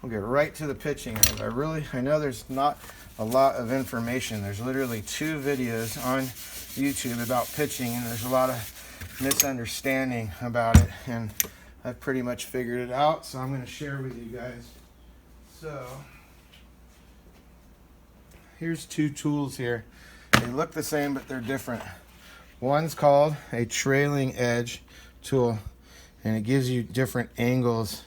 we'll get right to the pitching. I know there's not a lot of information. There's literally 2 videos on YouTube about pitching, and there's a lot of misunderstanding about it, and I've pretty much figured it out, so I'm going to share with you guys. So here's 2 tools here. They look the same, but they're different. One's called a trailing edge tool, and it gives you different angles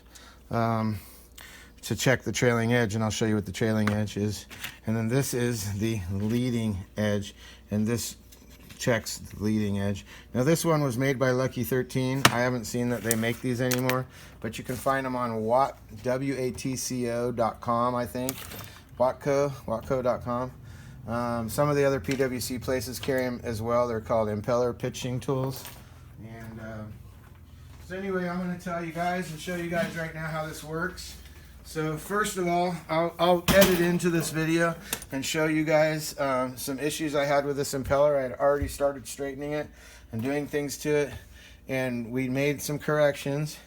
to check the trailing edge, and I'll show you what the trailing edge is. And then this is the leading edge, and this checks the leading edge. Now this one was made by Lucky 13. I haven't seen that they make these anymore, but you can find them on WATCO.com, I think. Watco.com. Some of the other PWC places carry them as well. They're called impeller pitching tools. And so anyway, I'm going to tell you guys and show you guys right now how this works. So first of all, I'll edit into this video and show you guys some issues I had with this impeller. I had already started straightening it and doing things to it, and we made some corrections,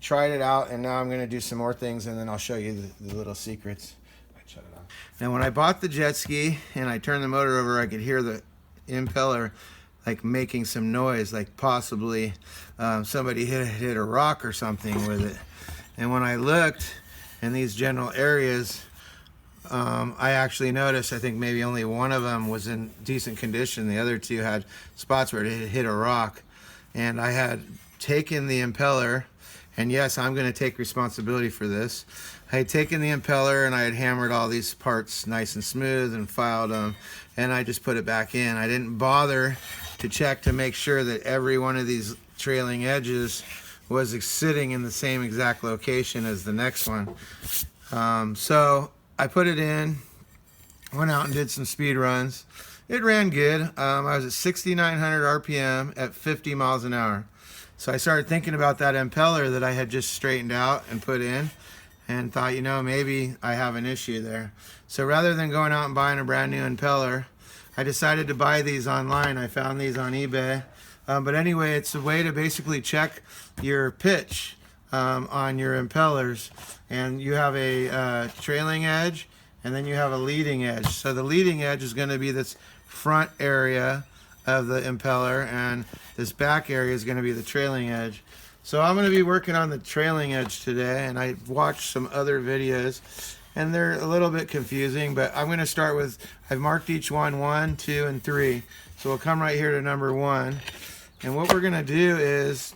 tried it out, and now I'm going to do some more things, and then I'll show you the little secrets. Shut it off. Now when I bought the jet ski and I turned the motor over, I could hear the impeller like making some noise, like possibly somebody hit a rock or something with it. And when I looked in these general areas, I actually noticed, I think maybe only one of them was in decent condition. The other 2 had spots where it hit a rock. And I had taken the impeller, and yes, I'm going to take responsibility for this. I had taken the impeller and I had hammered all these parts nice and smooth and filed them, and I just put it back in. I didn't bother to check to make sure that every one of these trailing edges was sitting in the same exact location as the next one. So I put it in, went out and did some speed runs. It ran good. I was at 6,900 RPM at 50 miles an hour. So I started thinking about that impeller that I had just straightened out and put in, and thought, you know, maybe I have an issue there. So rather than going out and buying a brand new impeller, I decided to buy these online. I found these on eBay. But anyway, it's a way to basically check your pitch on your impellers. And you have a trailing edge, and then you have a leading edge. So the leading edge is going to be this front area of the impeller, and this back area is going to be the trailing edge. So I'm going to be working on the trailing edge today, and I watched some other videos, and they're a little bit confusing, but I'm going to start with, I've marked each one 1, 2, and 3. So we'll come right here to number 1. And what we're going to do is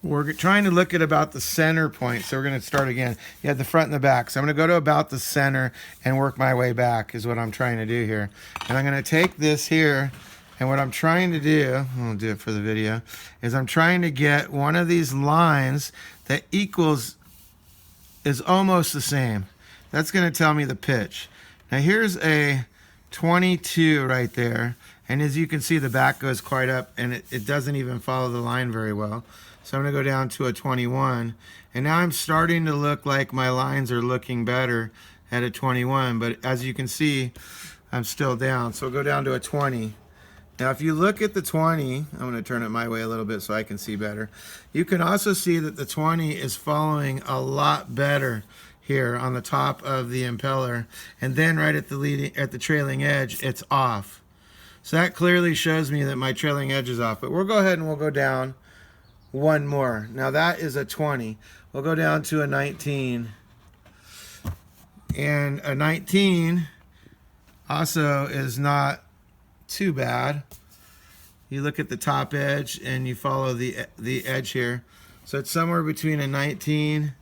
we're trying to look at about the center point. So we're going to start again. You have the front and the back. So I'm going to go to about the center and work my way back is what I'm trying to do here. And I'm going to take this here, and what I'm trying to do, I'll do it for the video, is I'm trying to get one of these lines that is almost the same. That's going to tell me the pitch. Now here's a 22 right there. And as you can see, the back goes quite up, and it doesn't even follow the line very well. So I'm going to go down to a 21. And now I'm starting to look like my lines are looking better at a 21. But as you can see, I'm still down. So I'll go down to a 20. Now if you look at the 20, I'm going to turn it my way a little bit so I can see better. You can also see that the 20 is following a lot better here on the top of the impeller. And then right at the trailing edge, it's off. So that clearly shows me that my trailing edge is off. But we'll go ahead and we'll go down one more. Now that is a 20. We'll go down to a 19. And a 19 also is not too bad. You look at the top edge and you follow the edge here. So it's somewhere between a 19.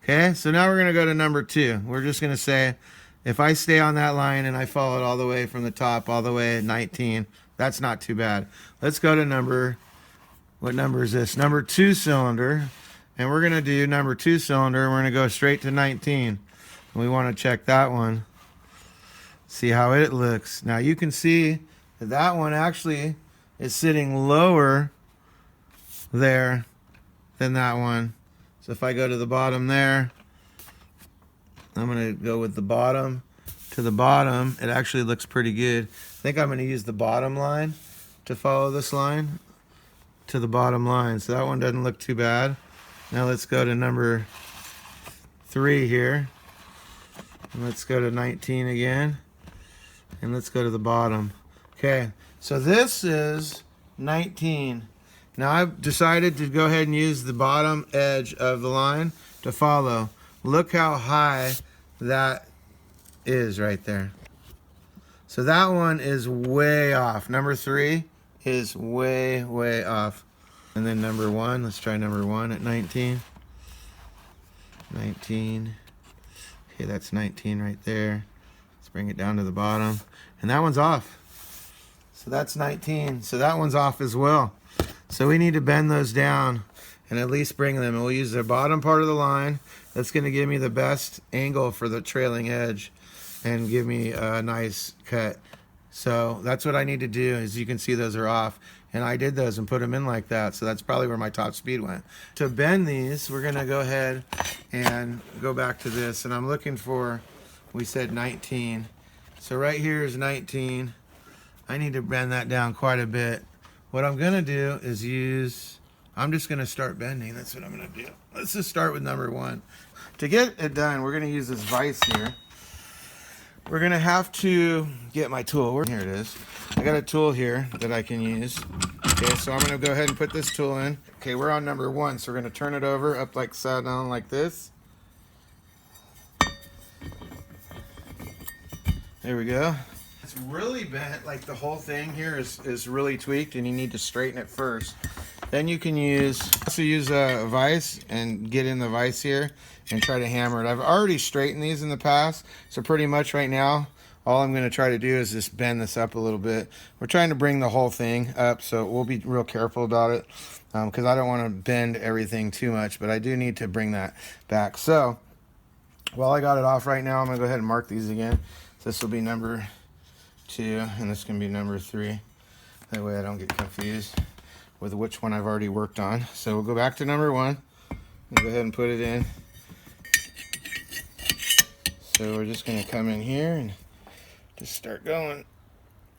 Okay, so now we're going to go to number 2. We're just going to say, if I stay on that line and I follow it all the way from the top all the way at 19, that's not too bad. Let's go to what number is this? Number 2 cylinder. And we're going to do number 2 cylinder. We're going to go straight to 19. And we want to check that one. See how it looks. Now you can see that that one actually is sitting lower there than that one. So if I go to the bottom there, I'm going to go with the bottom to the bottom. It actually looks pretty good. I think I'm going to use the bottom line to follow this line to the bottom line. So that one doesn't look too bad. Now let's go to number 3 here. And let's go to 19 again. And let's go to the bottom. Okay, so this is 19. Now I've decided to go ahead and use the bottom edge of the line to follow. Look how high that is right there. So that one is way off. Number 3 is way, way off. And then number 1, let's try number 1 at 19. 19. Okay, that's 19 right there. Let's bring it down to the bottom. And that one's off. So that's 19. So that one's off as well. So we need to bend those down and at least bring them. And we'll use the bottom part of the line. That's going to give me the best angle for the trailing edge and give me a nice cut. So that's what I need to do. As you can see, those are off. And I did those and put them in like that. So that's probably where my top speed went. To bend these, we're going to go ahead and go back to this. And I'm looking for, we said 19. So right here is 19. I need to bend that down quite a bit. What I'm going to do is use, I'm just going to start bending. That's what I'm going to do. Let's just start with number 1. To get it done, we're going to use this vise here. We're going to have to get my tool. Here it is. I got a tool here that I can use. Okay, so I'm going to go ahead and put this tool in. Okay, we're on number 1, so we're going to turn it over, up like side down like this. There we go. It's really bent, like the whole thing here is really tweaked, and you need to straighten it first. Then you can also use a vise and get in the vise here and try to hammer it. I've already straightened these in the past, so pretty much right now all I'm going to try to do is just bend this up a little bit. We're trying to bring the whole thing up, so we'll be real careful about it because I don't want to bend everything too much, but I do need to bring that back. So while I got it off right now, I'm going to go ahead and mark these again. So this will be number 2, and this can be number 3. That way I don't get confused with which one I've already worked on. So we'll go back to number 1 and go ahead and put it in. So we're just going to come in here and just start going.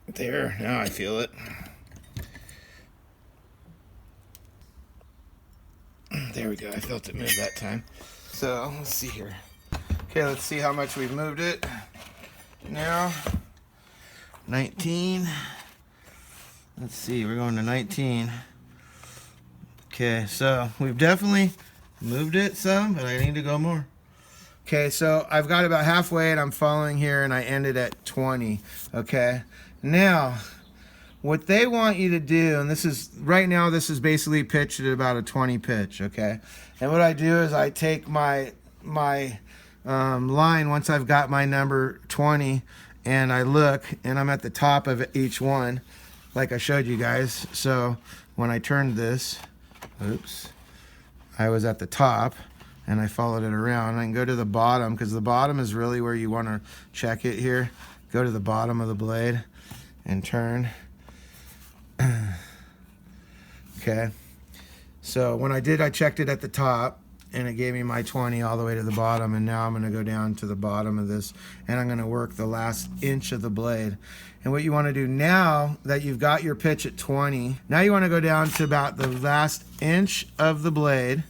There, now I feel it. There we go, I felt it move that time. So let's see here. Okay, let's see how much we've moved it. Now, 19. Let's see, we're going to 19. Okay, so we've definitely moved it some, but I need to go more. Okay, so I've got about halfway and I'm following here and I ended at 20. Okay, now what they want you to do, and this is, right now this is basically pitched at about a 20 pitch, okay? And what I do is I take my line once I've got my number 20 and I look and I'm at the top of each one like I showed you guys. So when I turned this, oops, I was at the top and I followed it around. I can go to the bottom because the bottom is really where you want to check it here. Go to the bottom of the blade and turn. Okay, so when I did, I checked it at the top and it gave me my 20 all the way to the bottom, and now I'm going to go down to the bottom of this and I'm going to work the last inch of the blade. And what you want to do now that you've got your pitch at 20, now you want to go down to about the last inch of the blade,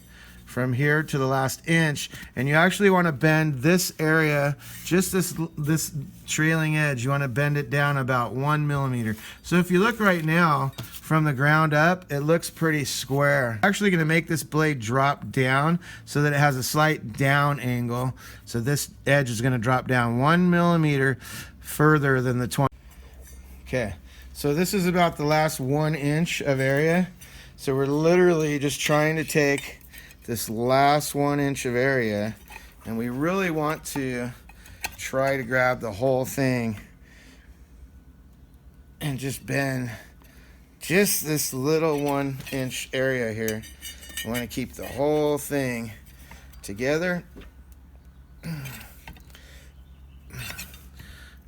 from here to the last inch, and you actually want to bend this area, just this trailing edge, you want to bend it down about 1 millimeter. So if you look right now from the ground up, it looks pretty square. I'm actually going to make this blade drop down so that it has a slight down angle. So this edge is going to drop down 1 millimeter further than the 20. Okay, so this is about the last 1 inch of area. So we're literally just trying to take this last 1 inch of area, and we really want to try to grab the whole thing and just bend just this little 1 inch area here. I want to keep the whole thing together.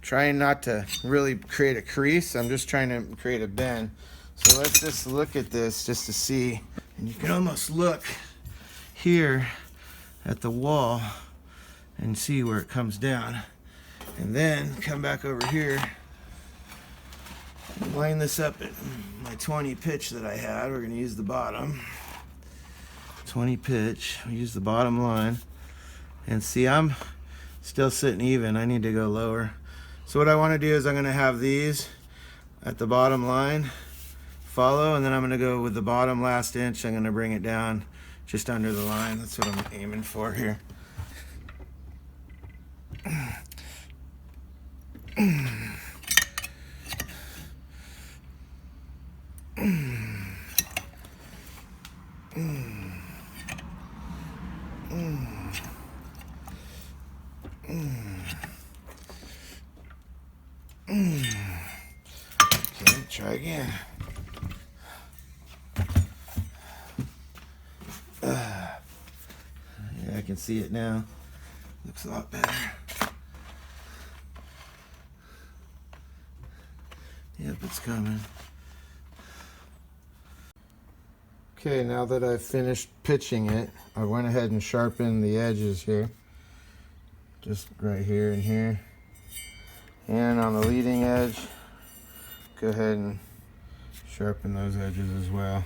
Trying not to really create a crease, I'm just trying to create a bend. So let's just look at this just to see, and you can almost look here at the wall and see where it comes down, and then come back over here and line this up at my 20 pitch that I had. We're going to use the bottom 20 pitch, we use the bottom line, And see, I'm still sitting even. I need to go lower. So what I want to do is I'm going to have these at the bottom line follow, and then I'm going to go with the bottom last inch. I'm going to bring it down just under the line. That's what I'm aiming for here. Okay, try again. Yeah, I can see it now. Looks a lot better. Yep, it's coming. Okay, now that I've finished pitching it, I went ahead and sharpened the edges here. Just right here and here. And on the leading edge, go ahead and sharpen those edges as well.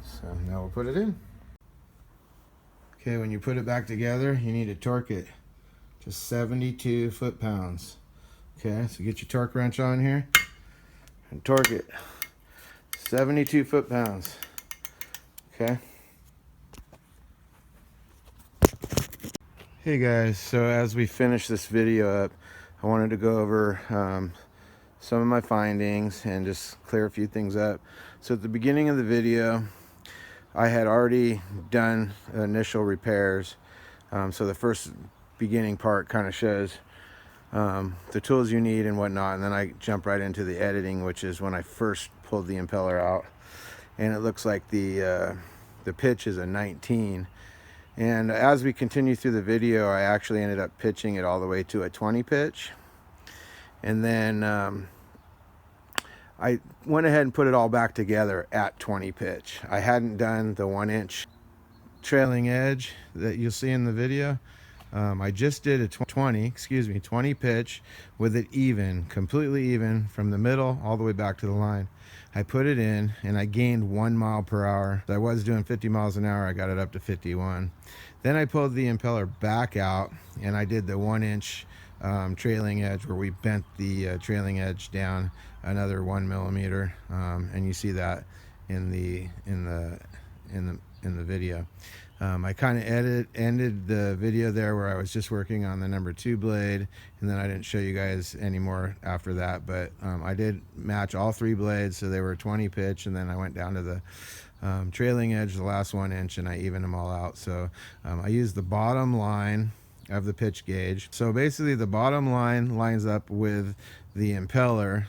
So now we'll put it in. Okay, when you put it back together, you need to torque it to 72 foot-pounds. Okay, so get your torque wrench on here and torque it 72 foot-pounds. Okay. Hey guys, so as we finish this video up, I wanted to go over some of my findings and just clear a few things up. So at the beginning of the video, I had already done initial repairs. So the first beginning part kind of shows the tools you need and whatnot, and then I jump right into the editing, which is when I first pulled the impeller out. And it looks like the pitch is a 19. And as we continue through the video, I actually ended up pitching it all the way to a 20 pitch. And then I went ahead and put it all back together at 20 pitch. I hadn't done the 1-inch trailing edge that you'll see in the video. I just did a 20 pitch with it even, completely even from the middle all the way back to the line. I put it in and I gained 1 mile per hour. I was doing 50 miles an hour. I got it up to 51. Then I pulled the impeller back out and I did the 1-inch trailing edge, where we bent the trailing edge down another 1 millimeter, and you see that in the video. I kind of ended the video there where I was just working on the number 2 blade, and then I didn't show you guys anymore after that, but I did match all 3 blades, so they were 20 pitch, and then I went down to the trailing edge, the last 1 inch, and I evened them all out. So I used the bottom line of the pitch gauge. So basically the bottom line lines up with the impeller.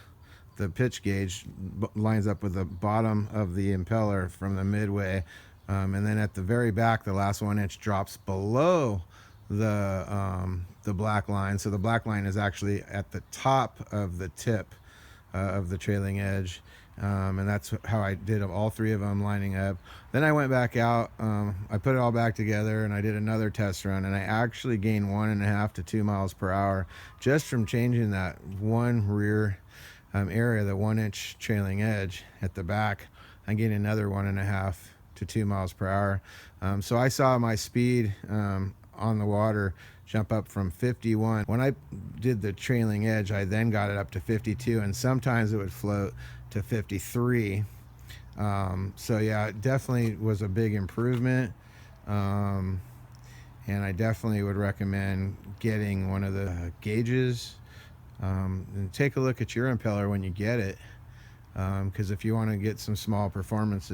The pitch gauge lines up with the bottom of the impeller from the midway. And then at the very back, the last 1 inch drops below the black line. So the black line is actually at the top of the tip of the trailing edge. And that's how I did all 3 of them lining up. Then I went back out, I put it all back together, and I did another test run, and I actually gained 1.5 to 2 miles per hour just from changing that one rear area, the 1-inch trailing edge at the back. I gained another 1.5 to 2 miles per hour. So I saw my speed on the water jump up from 51. When I did the trailing edge, I then got it up to 52, and sometimes it would float to 53. So yeah, it definitely was a big improvement. And I definitely would recommend getting one of the gauges. And take a look at your impeller when you get it, because if you want to get some small performance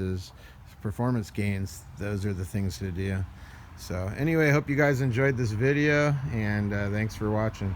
gains, those are the things to do. So anyway, I hope you guys enjoyed this video, and thanks for watching.